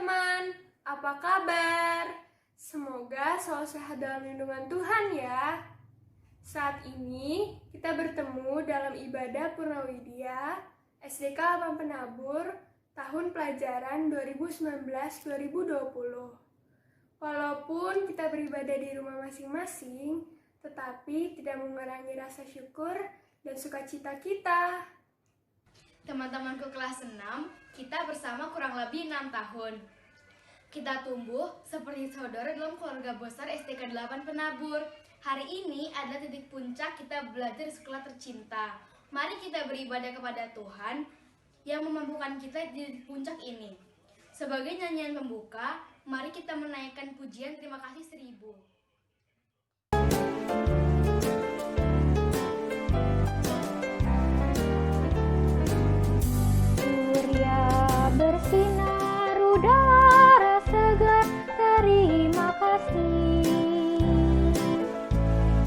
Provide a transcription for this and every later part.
teman-teman, apa kabar? Semoga selalu sehat dalam lindungan Tuhan ya. Saat ini kita bertemu dalam ibadah Purnawidya SDK 8 Penabur tahun pelajaran 2019-2020. Walaupun kita beribadah di rumah masing-masing, tetapi tidak mengurangi rasa syukur dan sukacita kita. Teman-temanku kelas 6, kita bersama kurang lebih 6 tahun. Kita tumbuh seperti saudara dalam keluarga besar STK 8 Penabur. Hari ini adalah titik puncak kita belajar di sekolah tercinta. Mari kita beribadah kepada Tuhan yang memampukan kita di titik puncak ini. Sebagai nyanyian pembuka, mari kita menaikkan pujian terima kasih 1000. Bersinar udara segar, terima kasih.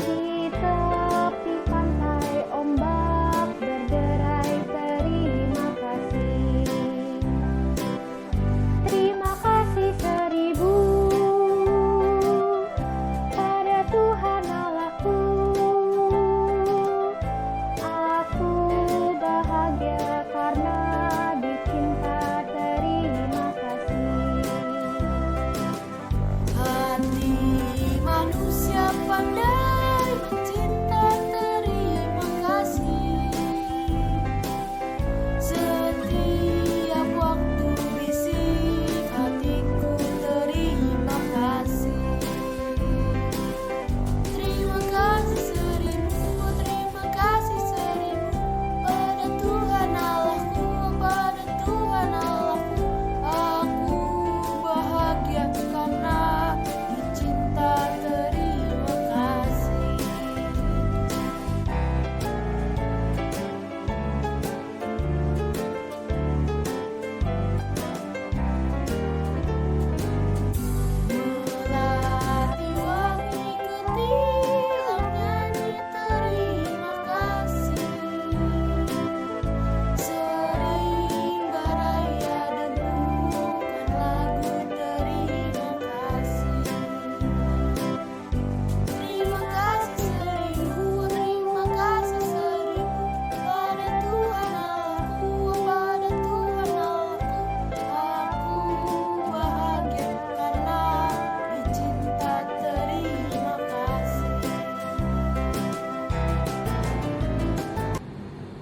Di tepi pantai ombak berderai, terima kasih. Terima kasih 1000 pada Tuhan Allahku. Aku bahagia karena dicinta. Manusia pandai cinta, terima kasih. Setiap waktu bisik hatiku, terima kasih. Terima kasih 1000, terima kasih 1000 pada Tuhan Allahku, pada Tuhan Allahku. Aku bahagia karena dicinta.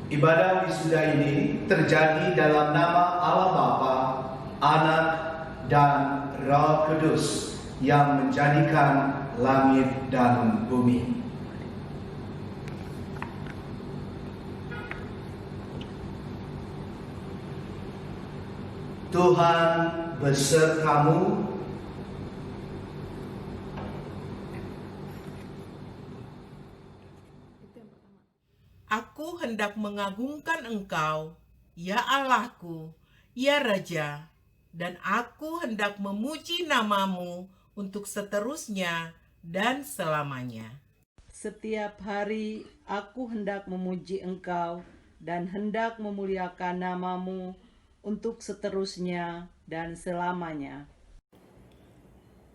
Ibadah wisuda ini terjadi dalam nama Allah Bapa, Anak, dan Roh Kudus yang menjadikan langit dan bumi. Tuhan besertamu. Aku hendak mengagungkan Engkau, ya Allahku, ya Raja, dan aku hendak memuji namamu untuk seterusnya dan selamanya. Setiap hari aku hendak memuji Engkau dan hendak memuliakan namamu untuk seterusnya dan selamanya.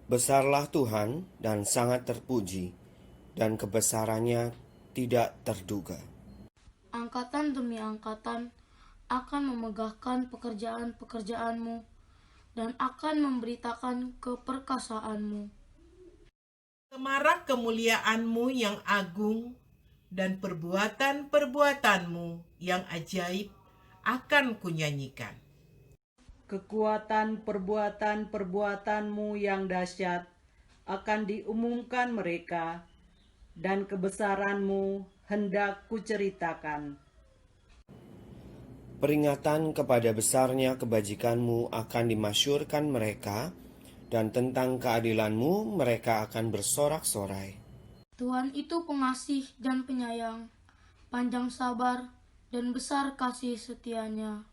Besarlah Tuhan dan sangat terpuji, dan kebesarannya tidak terduga. Angkatan demi angkatan akan memegahkan pekerjaan-pekerjaanmu dan akan memberitakan keperkasaanmu. Semarak kemuliaanmu yang agung dan perbuatan-perbuatanmu yang ajaib akan kunyanyikan. Kekuatan perbuatan-perbuatanmu yang dahsyat akan diumumkan mereka, dan kebesaranmu hendak kuceritakan. Peringatan kepada besarnya kebajikanmu akan dimasyurkan mereka, dan tentang keadilanmu mereka akan bersorak-sorai. Tuhan itu pengasih dan penyayang, panjang sabar dan besar kasih setianya.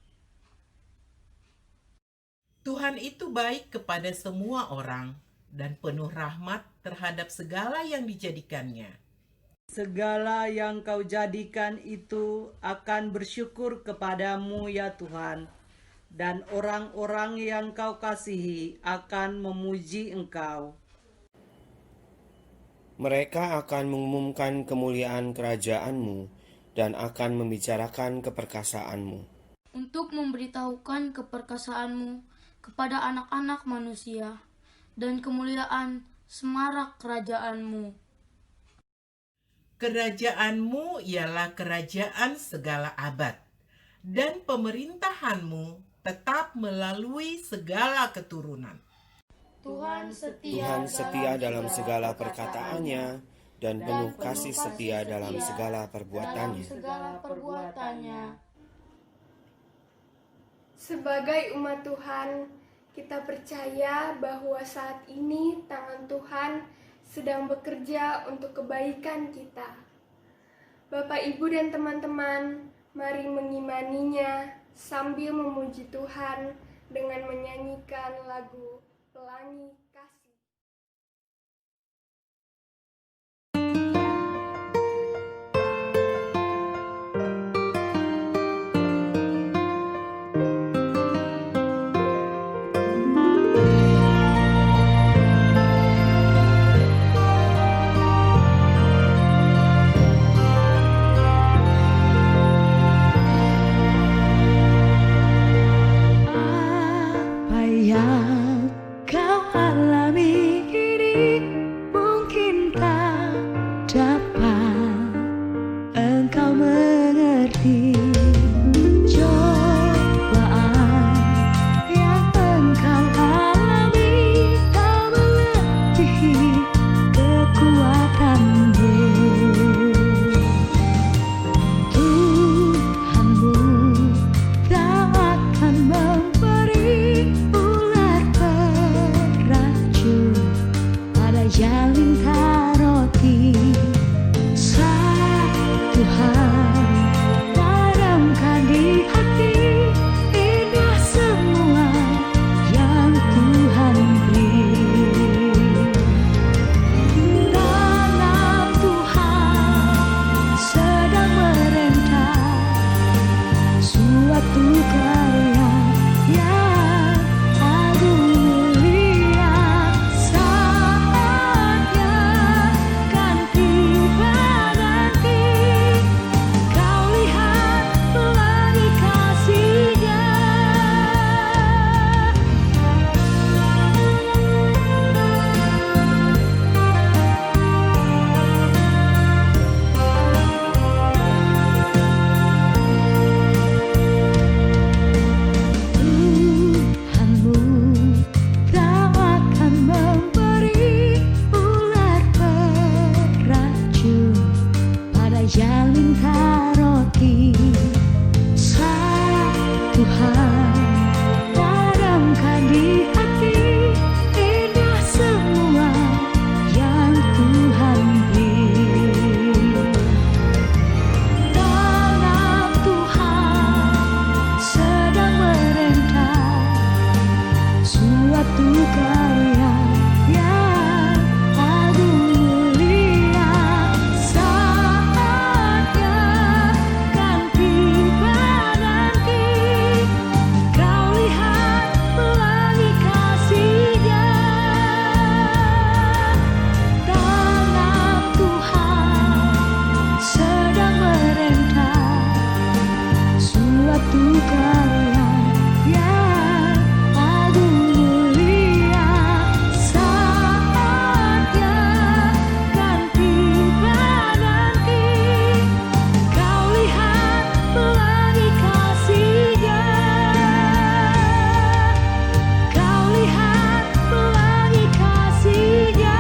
Tuhan itu baik kepada semua orang dan penuh rahmat terhadap segala yang dijadikannya. Segala yang kau jadikan itu akan bersyukur kepadamu ya Tuhan, dan orang-orang yang kau kasihi akan memuji engkau. Mereka akan mengumumkan kemuliaan kerajaan-Mu dan akan membicarakan keperkasaanmu. Untuk memberitahukan keperkasaanmu kepada anak-anak manusia dan kemuliaan semarak kerajaanmu. Kerajaanmu ialah kerajaan segala abad, dan pemerintahanmu tetap melalui segala keturunan. Tuhan setia dalam segala perkataannya dan penuh kasih setia dalam segala perbuatannya. Sebagai umat Tuhan, kita percaya bahwa saat ini tangan Tuhan sedang bekerja untuk kebaikan kita. Bapak, Ibu, dan teman-teman, mari mengimaninya sambil memuji Tuhan dengan menyanyikan lagu Pelangi Kasih. Apa yang kau alami ini mungkin tak dapat engkau mengerti. Cobaan yang engkau alami tak melebihi kekuatanmu. Tuhanmu tak akan memberi ular beracun pada yang minta roti. Saat Tuhan tanamkan di hati, indah semua yang Tuhan beri. Tangan Tuhan sedang merentah suatu karya yang agung mulia. Saatnya kan tiba nanti, kau lihat pelangi kasih-Nya. Tuhanmu tak akan memberi ular beracun pada yang minta roti. Saat Tuhan tanamkan di hati, indah semua yang Tuhan beri. Tangan Tuhan sedang merentah suatu karya yang agung mulia. Saatnya kan tiba nanti, kau lihat pelangi kasih-Nya. Tangan Tuhan sedang merentah suatu karya yang agung mulia. Saatnya kan tiba nanti, kau lihat pelangi kasih-Nya. Kau lihat pelangi kasih-Nya.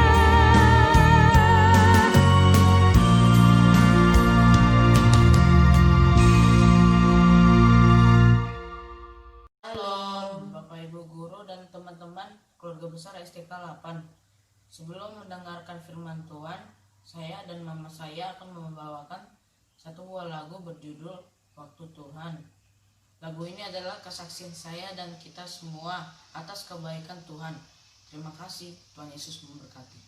Halo Bapak Ibu Guru dan teman-teman keluarga besar STK 8. Sebelum mendengarkan firman Tuhan, saya dan mama saya akan membawakan satu buah lagu berjudul Waktu Tuhan. Lagu ini adalah kesaksian saya dan kita semua atas kebaikan Tuhan. Terima kasih, Tuhan Yesus memberkati.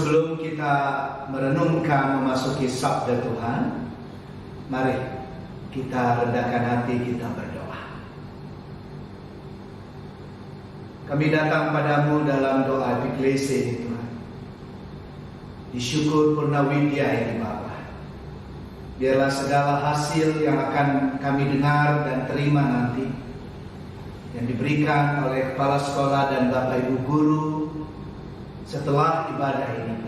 Sebelum kita merenungkan memasuki sabda Tuhan, mari kita rendahkan hati, kita berdoa. Kami datang padamu dalam doa epiklesi ini Tuhan. Disyukur Purnawidya ini Bapa. Biarlah segala hasil yang akan kami dengar dan terima nanti, yang diberikan oleh kepala sekolah dan Bapak Ibu guru setelah ibadah ini,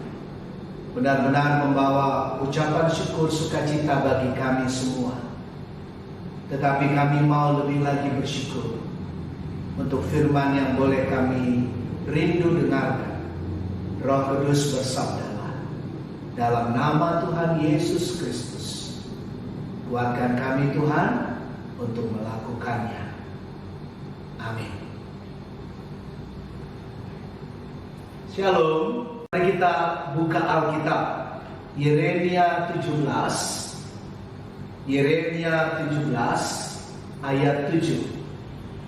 benar-benar membawa ucapan syukur sukacita bagi kami semua. Tetapi kami mau lebih lagi bersyukur untuk firman yang boleh kami rindu dengarkan. Roh Kudus bersabdalah, dalam nama Tuhan Yesus Kristus, kuatkan kami Tuhan untuk melakukannya. Amin. Shalom. Mari kita buka Alkitab. Yeremia 17. Yeremia 17 ayat 7.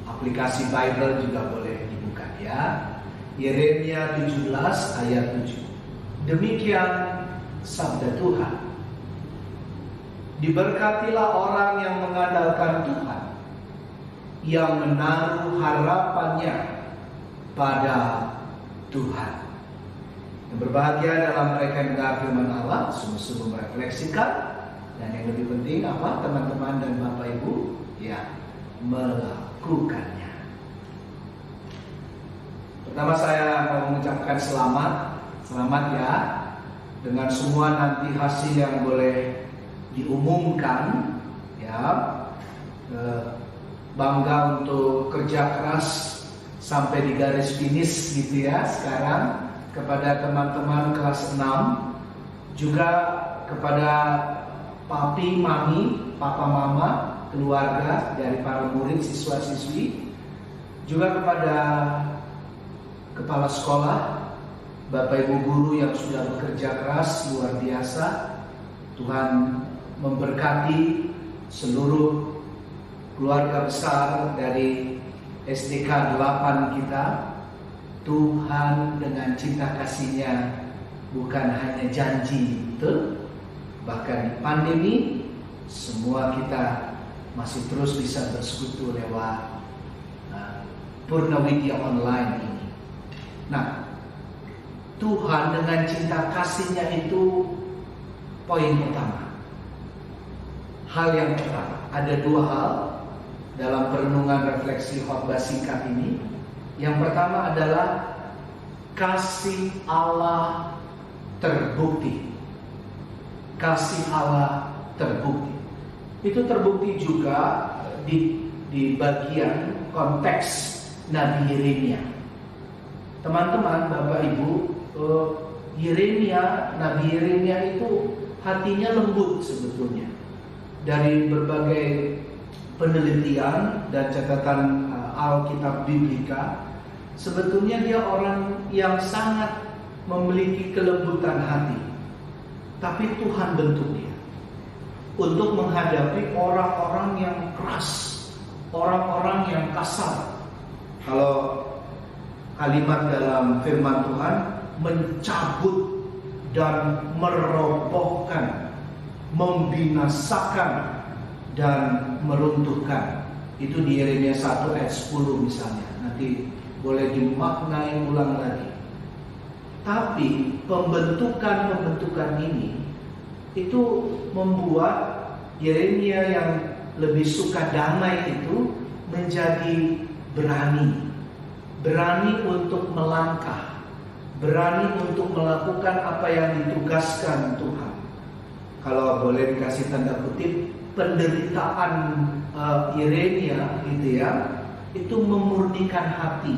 Aplikasi Bible juga boleh dibuka ya. Yeremia 17 ayat 7. Demikian sabda Tuhan. Diberkatilah orang yang mengandalkan Tuhan, yang menaruh harapannya pada Tuhan. Yang berbahagia dalam mereka yang mendengar firman Allah, sungguh-sungguh merefleksikan, dan yang lebih penting apa, teman-teman dan Bapak Ibu, ya, melakukannya. Pertama saya mau mengucapkan selamat ya, dengan semua nanti hasil yang boleh diumumkan, ya. Bangga untuk kerja keras sampai di garis finish gitu ya sekarang, kepada teman-teman kelas 6, juga kepada papi, mami, papa, mama, keluarga dari para murid, siswa-siswi, juga kepada kepala sekolah, Bapak Ibu guru yang sudah bekerja keras luar biasa. Tuhan memberkati seluruh keluarga besar dari SDK 8 kita. Tuhan dengan cinta kasih-Nya bukan hanya janji, betul? Bahkan di pandemi semua kita masih terus bisa bersekutu lewat Purnawidya online ini. Nah, Tuhan dengan cinta kasih-Nya itu poin pertama. Hal yang pertama, ada dua hal dalam perenungan refleksi khotbah singkat ini. Yang pertama adalah kasih Allah terbukti. Kasih Allah terbukti. Itu terbukti juga di bagian konteks Nabi Yeremia. Teman-teman, Bapak Ibu, Nabi Yeremia itu hatinya lembut sebetulnya. Dari berbagai penelitian dan catatan Alkitab Biblika, sebetulnya dia orang yang sangat memiliki kelembutan hati. Tapi Tuhan bentuk dia untuk menghadapi orang-orang yang keras, orang-orang yang kasar. Kalau kalimat dalam firman Tuhan, mencabut dan merobohkan, membinasakan dan meruntuhkan. Itu di Yeremia 1 ayat 10 misalnya. Nanti boleh dimaknai ulang lagi. Tapi pembentukan ini itu membuat Yeremia yang lebih suka damai itu menjadi berani. Berani untuk melangkah, berani untuk melakukan apa yang ditugaskan Tuhan. Kalau boleh dikasih tanda kutip, penderitaan Yeremia gitu ya, itu memurnikan hati,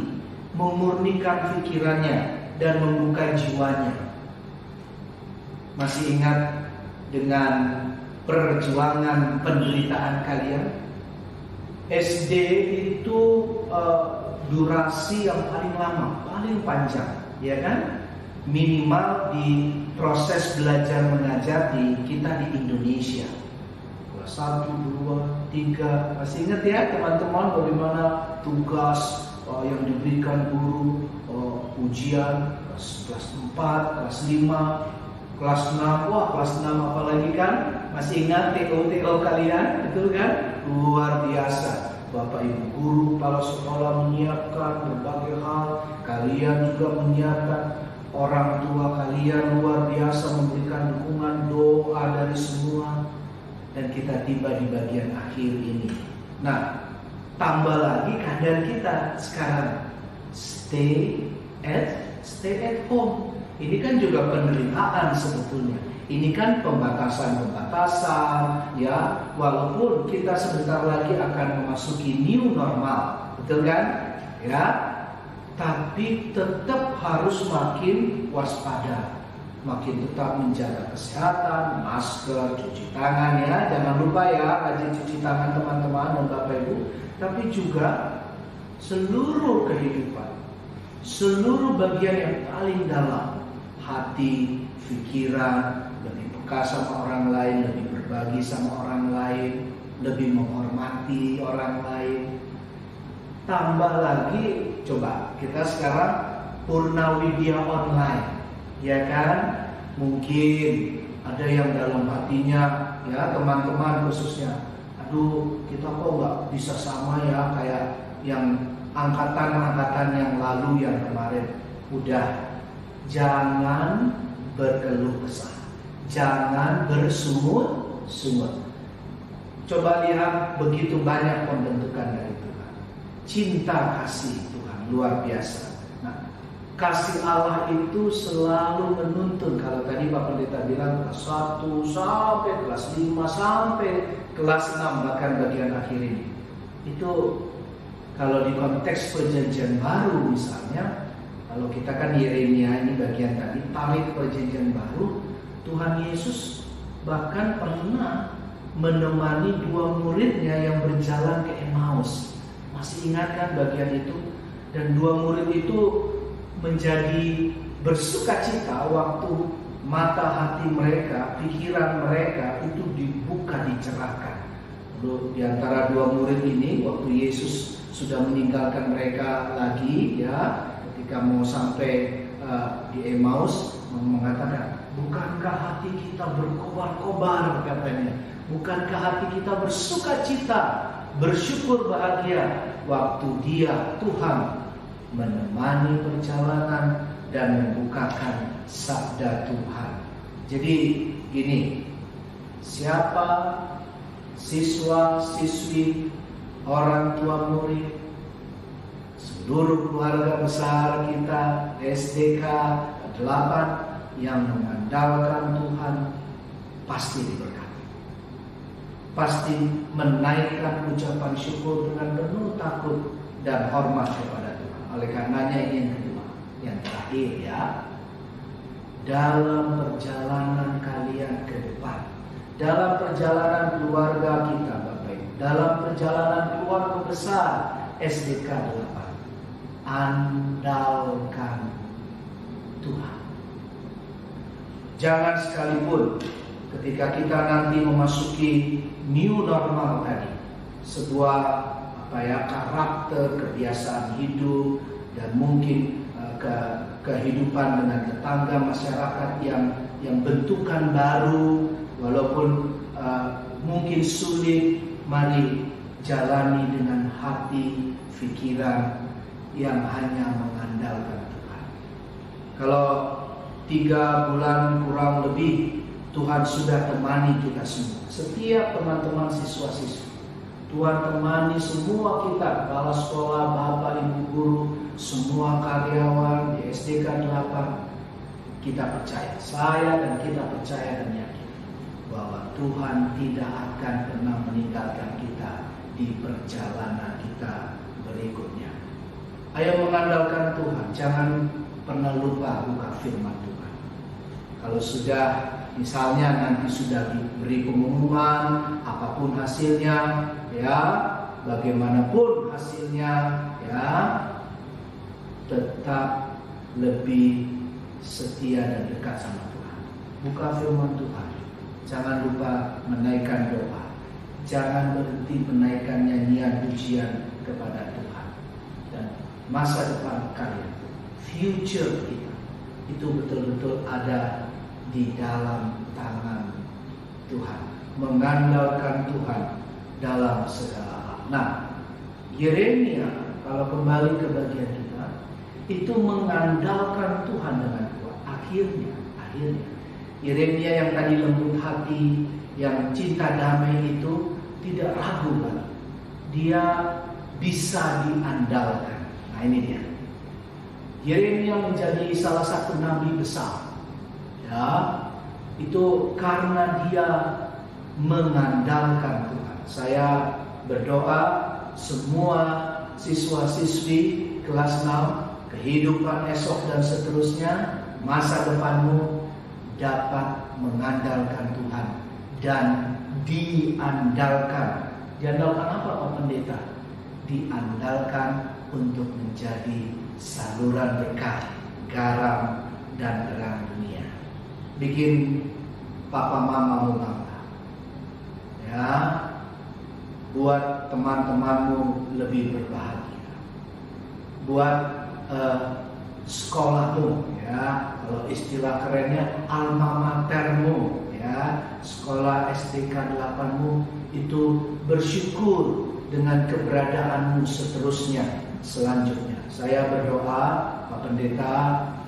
memurnikan pikirannya, dan membuka jiwanya. Masih ingat dengan perjuangan penderitaan kalian? SD itu durasi yang paling lama, paling panjang, ya kan? Minimal di proses belajar mengajar kita di Indonesia. 1, 2, 3. Masih ingat ya teman-teman bagaimana tugas yang diberikan guru, ujian kelas 4, kelas 5, kelas 6. Wah, kelas 6 apalagi kan? Masih ingat TO kalian? Betul kan? Luar biasa. Bapak Ibu guru, kepala sekolah menyiapkan berbagai hal. Kalian juga menyiapkan, orang tua kalian luar biasa memberikan dukungan, doa dari semua. Dan kita tiba di bagian akhir ini. Nah, tambah lagi keadaan kita sekarang. Stay at home. Ini kan juga penderitaan sebetulnya. Ini kan pembatasan, ya. Walaupun kita sebentar lagi akan memasuki new normal, betul kan? Ya. Tapi tetap harus makin waspada, makin tetap menjaga kesehatan, masker, cuci tangan ya. Jangan lupa ya, rajin cuci tangan teman-teman dan Bapak Ibu. Tapi juga seluruh kehidupan, seluruh bagian yang paling dalam, hati, pikiran, lebih peka sama orang lain, lebih berbagi sama orang lain, lebih menghormati orang lain. Tambah lagi, coba kita sekarang Purnawidya online, ya kan? Mungkin ada yang dalam hatinya, ya teman-teman khususnya, aduh kita kok nggak bisa sama ya kayak yang angkatan-angkatan yang lalu yang kemarin. Udah, jangan berkeluh kesah, jangan bersungut-sungut. Coba lihat begitu banyak pembentukan dari Tuhan. Cinta kasih Tuhan luar biasa. Nah, kasih Allah itu selalu menuntun. Kalau tadi Pak Pendeta bilang kelas 1 sampai kelas 5 sampai kelas 6 bahkan bagian akhir ini. Itu kalau di konteks perjanjian baru misalnya, kalau kita kan Yeremia ini bagian tadi, tarik perjanjian baru, Tuhan Yesus bahkan pernah menemani 2 muridnya yang berjalan ke Emmaus. Masih ingat kan bagian itu? Dan 2 murid itu menjadi bersukacita waktu mata hati mereka, pikiran mereka itu dibuka, dicerahkan. Lalu di antara 2 murid ini, waktu Yesus sudah meninggalkan mereka lagi, ya, ketika mau sampai di Emmaus, mengatakan, bukankah hati kita berkobar-kobar, katanya. Bukankah hati kita bersukacita, bersyukur bahagia waktu Dia, Tuhan, menemani perjalanan dan membukakan sabda Tuhan. Jadi gini, siapa siswa, siswi, orang tua murid, seluruh keluarga besar kita, SDK 8 yang mengandalkan Tuhan pasti diberkati. Pasti menaikkan ucapan syukur dengan penuh takut dan hormat kepada Tuhan. Oleh karenanya ini yang kedua, yang terakhir ya. Dalam perjalanan kalian ke depan, dalam perjalanan keluarga kita Bapak Ibu, dalam perjalanan keluarga besar SDK 8, andalkan Tuhan. Jangan sekalipun ketika kita nanti memasuki new normal tadi, sebuah karakter, kebiasaan hidup dan mungkin kehidupan dengan tetangga, masyarakat yang bentukan baru, walaupun mungkin sulit, mari jalani dengan hati, pikiran yang hanya mengandalkan Tuhan. Kalau 3 bulan kurang lebih Tuhan sudah temani kita semua, setiap teman-teman siswa-siswi. Tuhan temani semua kita, kepala sekolah, bapak, ibu guru, semua karyawan di SDK 8. Kita percaya, saya dan kita percaya dan yakin bahwa Tuhan tidak akan pernah meninggalkan kita di perjalanan kita berikutnya. Ayo mengandalkan Tuhan, jangan pernah lupa buka firman Tuhan. Kalau sudah misalnya nanti sudah diberi pengumuman apapun hasilnya, ya, bagaimanapun hasilnya, ya, tetap lebih setia dan dekat sama Tuhan. Buka firman Tuhan. Jangan lupa menaikkan doa. Jangan berhenti menaikkan nyanyian pujian kepada Tuhan. Dan masa depan kalian, future kita, itu betul-betul ada di dalam tangan Tuhan, mengandalkan Tuhan dalam segala hal. Nah, Yeremia kalau kembali ke bagian kita itu mengandalkan Tuhan dengan kuat. Akhirnya Yeremia yang tadi lembut hati, yang cinta damai itu tidak ragu lagi. Dia bisa diandalkan. Nah, ini dia. Yeremia menjadi salah satu nabi besar. Ya, itu karena dia mengandalkan Tuhan. Saya berdoa semua siswa-siswi kelas 6, kehidupan esok dan seterusnya, masa depanmu dapat mengandalkan Tuhan dan diandalkan. Diandalkan apa Pak Pendeta? Diandalkan untuk menjadi saluran berkat, garam dan terang dunia. Bikin papa mamamu bangga. Ya, buat teman-temanmu lebih berbahagia. Buat sekolahmu, ya, kalau istilah kerennya alma matermu, ya, sekolah SDK 8mu itu bersyukur dengan keberadaanmu seterusnya, selanjutnya. Saya berdoa, Pak Pendeta,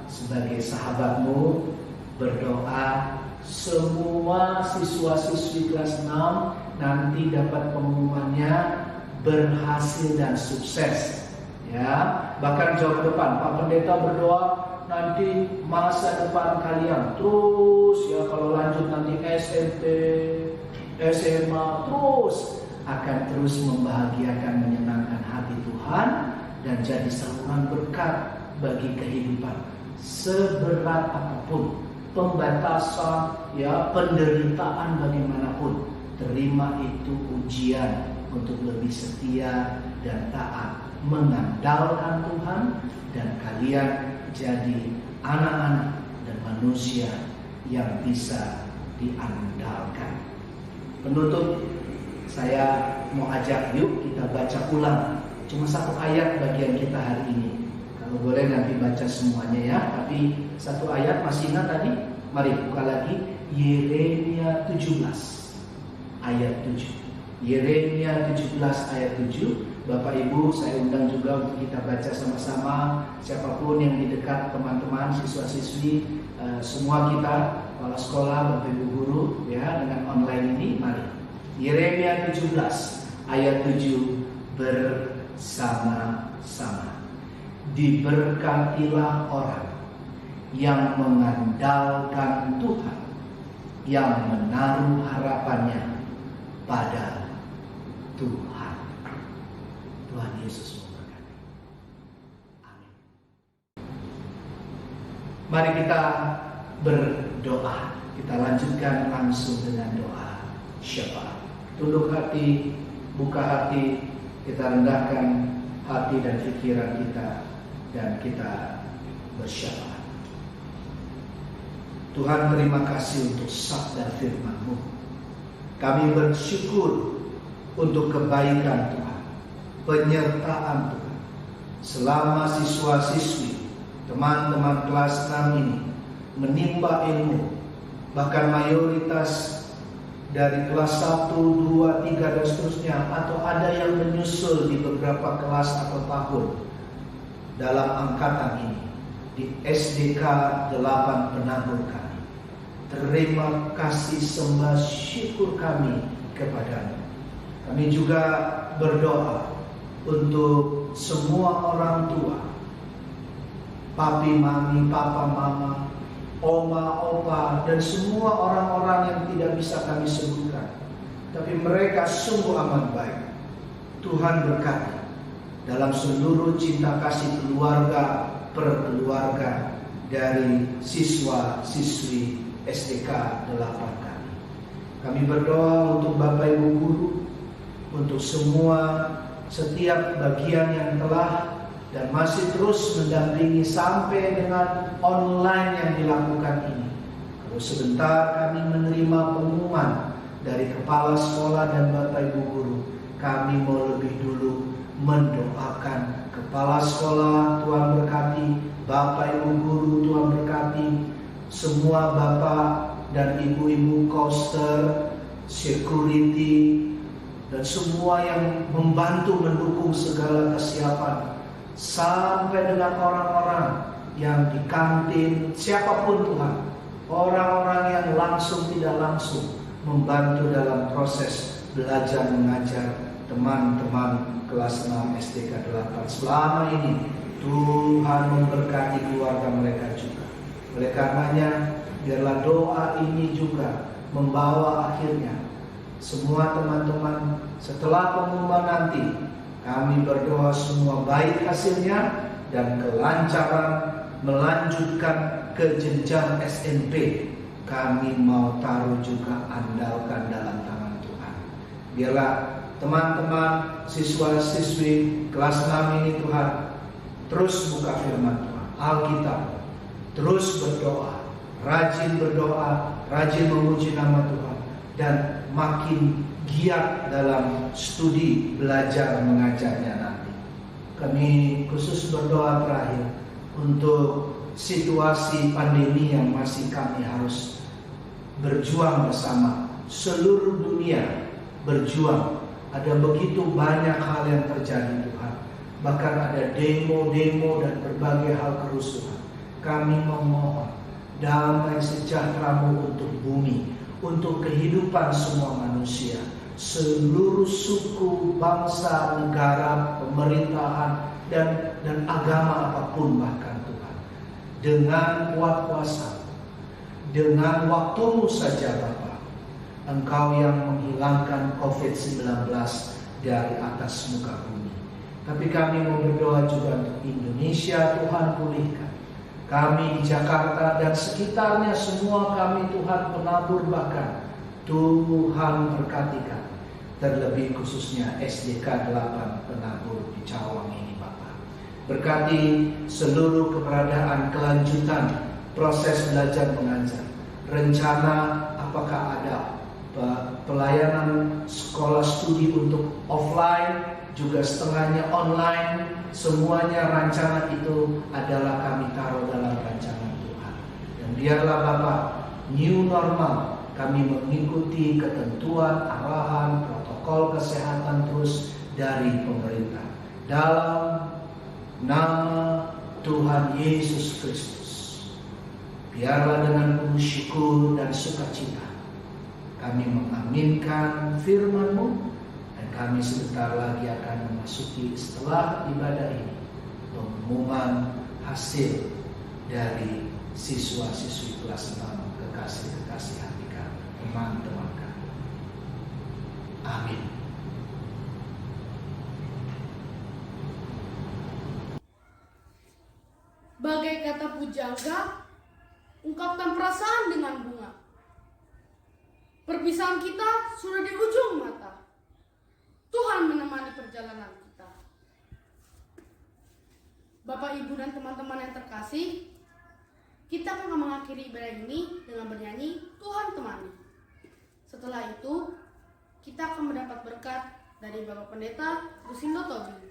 sebagai sahabatmu, berdoa semua siswa-siswi kelas 6 nanti dapat pengumumannya berhasil dan sukses. Ya, bahkan jauh depan Pak Pendeta berdoa nanti masa depan kalian terus, ya, kalau lanjut nanti SMP, SMA terus akan terus membahagiakan, menyenangkan hati Tuhan dan jadi saluran berkat bagi kehidupan. Seberat apapun pembatasan, ya, penderitaan bagaimanapun, terima itu ujian untuk lebih setia dan taat, mengandalkan Tuhan, dan kalian jadi anak-anak dan manusia yang bisa diandalkan. Penutup, saya mau ajak, yuk kita baca ulang cuma satu ayat bagian kita hari ini. Kalau boleh nanti baca semuanya ya, tapi satu ayat. Masih ingat tadi? Mari buka lagi Yeremia 17 ayat 7. Yeremia 17 ayat 7. Bapak Ibu, saya undang juga untuk kita baca sama-sama. Siapapun yang di dekat, teman-teman, siswa-siswi, semua kita, kepala sekolah, Bapak Ibu guru, ya, dengan online ini, mari. Yeremia 17 ayat 7, bersama-sama. Diberkatilah orang yang mengandalkan Tuhan, yang menaruh harapannya pada Tuhan. Tuhan Yesus memberkati. Amin. Mari kita berdoa. Kita lanjutkan langsung dengan doa syafaat. Tunduk hati, buka hati, kita rendahkan hati dan pikiran kita, dan kita bersyafaat. Tuhan, terima kasih untuk sabda firman-Mu. Kami bersyukur untuk kebaikan Tuhan, penyertaan Tuhan selama siswa-siswi, teman-teman kelas 6 ini menimba ilmu, bahkan mayoritas dari kelas 1, 2, 3 dan seterusnya, atau ada yang menyusul di beberapa kelas atau tahun dalam angkatan ini di SDK 8 Penabur kami. Terima kasih, sembah syukur kami kepadamu. Kami juga berdoa untuk semua orang tua, papi, mami, papa, mama, oma, opa, dan semua orang-orang yang tidak bisa kami sebutkan, tapi mereka sungguh amat baik. Tuhan berkati dalam seluruh cinta kasih keluarga per keluarga dari siswa-siswi SDK 8 kami. Kami berdoa untuk Bapak Ibu guru, untuk semua setiap bagian yang telah dan masih terus mendampingi sampai dengan online yang dilakukan ini. Kalau sebentar kami menerima pengumuman dari kepala sekolah dan Bapak Ibu guru, kami mau lebih dulu mendoakan kepala sekolah, Tuhan berkati, Bapak Ibu guru, Tuhan berkati, semua Bapak dan Ibu-ibu koster, security, dan semua yang membantu mendukung segala kesiapan, sampai dengan orang-orang yang di kantin, siapapun Tuhan, orang-orang yang langsung tidak langsung membantu dalam proses belajar mengajar teman-teman kelas 6 STK 8 selama ini. Tuhan memberkati keluarga mereka juga. Oleh karenanya, biarlah doa ini juga membawa akhirnya semua teman-teman setelah pengumuman nanti, kami berdoa semua baik hasilnya dan kelancaran melanjutkan ke jenjang SMP. Kami mau taruh juga andalkan dalam tangan Tuhan. Biarlah teman-teman siswa-siswi kelas 6 ini Tuhan terus buka firman Tuhan, Alkitab, terus berdoa, rajin memuji nama Tuhan, dan makin giat dalam studi belajar mengajarnya nanti. Kami khusus berdoa terakhir untuk situasi pandemi yang masih kami harus berjuang bersama. Seluruh dunia berjuang. Ada begitu banyak hal yang terjadi Tuhan. Bahkan ada demo-demo dan berbagai hal kerusuhan. Kami memohon damai sejahtera-Mu untuk bumi, untuk kehidupan semua manusia, seluruh suku, bangsa, negara, pemerintahan, dan agama apapun bahkan Tuhan. Dengan kuat kuasa, dengan waktu-Mu saja Bapa, Engkau yang menghilangkan COVID-19 dari atas muka bumi. Tapi kami mau berdoa juga untuk Indonesia, Tuhan pulihkan. Kami di Jakarta dan sekitarnya semua kami Tuhan penabur bahkan Tuhan berkati kami. Terlebih khususnya SDK 8 penabur di Cawang ini Bapak. Berkati seluruh keberadaan kelanjutan proses belajar mengajar. Rencana apakah ada pelayanan sekolah studi untuk offline, juga setengahnya online, semuanya rancangan itu adalah kami taruh dalam rancangan Tuhan. Dan biarlah Bapak, new normal, kami mengikuti ketentuan, arahan, protokol kesehatan terus dari pemerintah. Dalam nama Tuhan Yesus Kristus, biarlah dengan penuh syukur dan sukacita kami mengaminkan firman-Mu, dan kami sebentar lagi akan memasuki setelah ibadah ini pengumuman hasil dari siswa-siswi kelas 6 kekasih-kekasih hati kami, teman-teman kami. Amin. Bagai kata pujangga, ungkapkan perasaan dengan bunga. Perpisahan kita sudah di ujung mata. Tuhan menemani perjalanan kita. Bapak, Ibu, dan teman-teman yang terkasih, kita akan mengakhiri ibadah ini dengan bernyanyi Tuhan Temani. Setelah itu, kita akan mendapat berkat dari Bapak Pendeta Lusindo Tobi.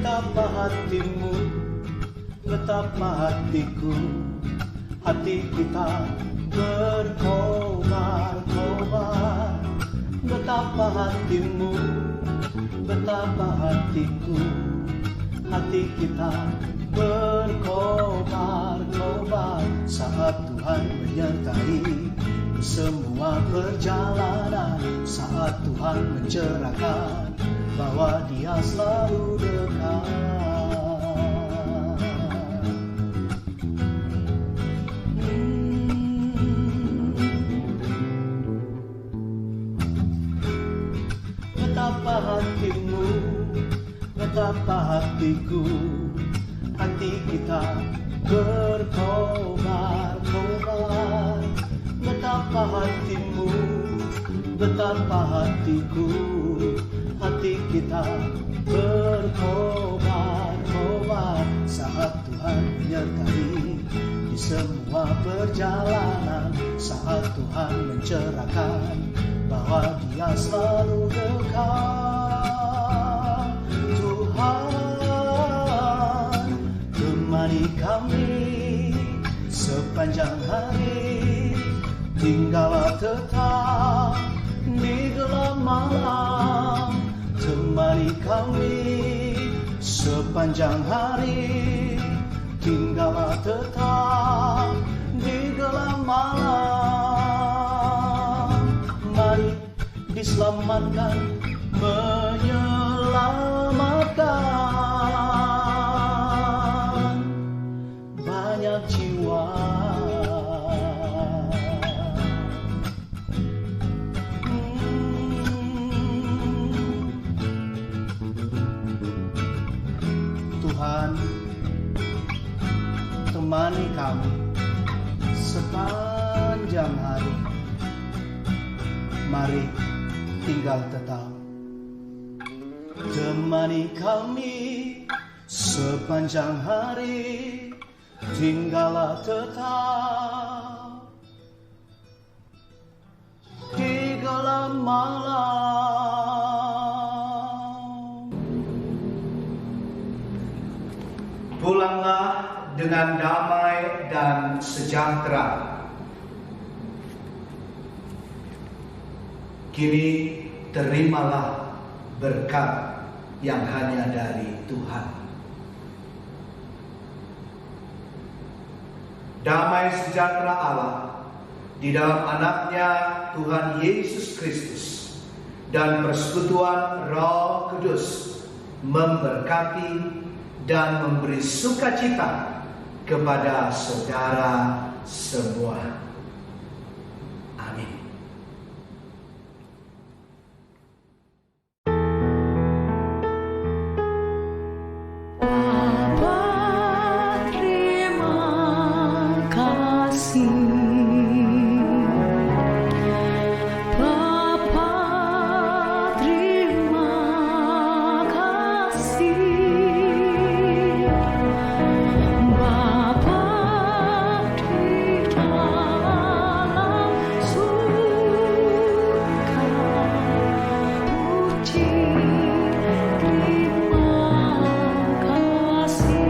Betapa hatimu, betapa hatiku, hati kita berkobar-kobar. Betapa hatimu, betapa hatiku, hati kita berkobar-kobar. Saat Tuhan menyertai semua perjalanan, saat Tuhan mencerahkan bahwa Dia selalu dekat. Betapa hatimu, betapa hati kita berkobar-kobar. Betapa hatimu, betapa hatiku, hati kita berkobar-kobar saat Tuhan menyertai di semua perjalanan, saat Tuhan mencerahkan bahwa Dia selalu dekat. Tuhan temani kami sepanjang hari, tinggallah tetap di gelap malam. Temani kami sepanjang hari, tinggallah tetap di gelap malam. Mari diselamatkan, menyelamatkan banyak jiwa. Tuhan temani kami sepanjang hari. Mari tinggal tetap. Temani kami sepanjang hari, tinggallah tetap di gelap malam. Pulanglah dengan damai dan sejahtera. Kini terimalah berkat yang hanya dari Tuhan. Damai sejahtera Allah di dalam anaknya Tuhan Yesus Kristus dan persekutuan Roh Kudus memberkati dan memberi sukacita kepada saudara semua. Amin. Bapa, terima kasih. Bapa, terima kasih. Bapa di dalam surga, puji terima kasih.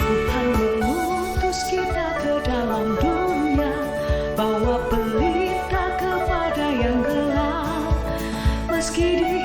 Tuhan mengutus kita ke dalam dunia, bawa pelita kepada yang gelap, meski di